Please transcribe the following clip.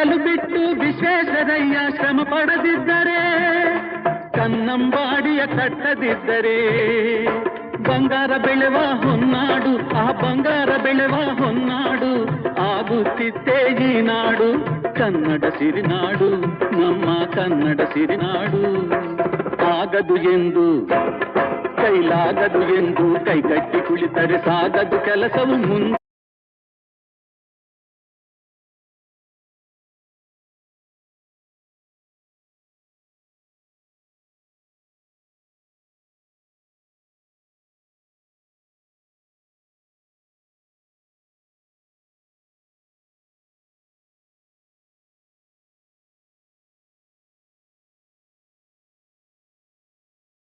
ಬಯಲು ಬಿಟ್ಟು ವಿಶ್ವೇಶ್ವರಯ್ಯ ಶ್ರಮ ಪಡದಿದ್ದರೆ, ಕನ್ನಂಬಾಡಿಯ ಕಟ್ಟದಿದ್ದರೆ, ಬಂಗಾರ ಬೆಳೆವ ಹೊನ್ನಾಡು, ಆ ಬಂಗಾರ ಬೆಳೆವ ಹೊನ್ನಾಡು ಆಗುತ್ತಿತ್ತೇ ಈ ನಾಡು. ಕನ್ನಡ ಸಿರಿನಾಡು, ನಮ್ಮ ಕನ್ನಡ ಸಿರಿನಾಡು. ಆಗದು ಎಂದು ಕೈಲಾಗದು ಎಂದು ಕೈಗಟ್ಟಿ ಕುಳಿತರೆ ಸಾಗದು ಕೆಲಸವು ಮುಂದೆ.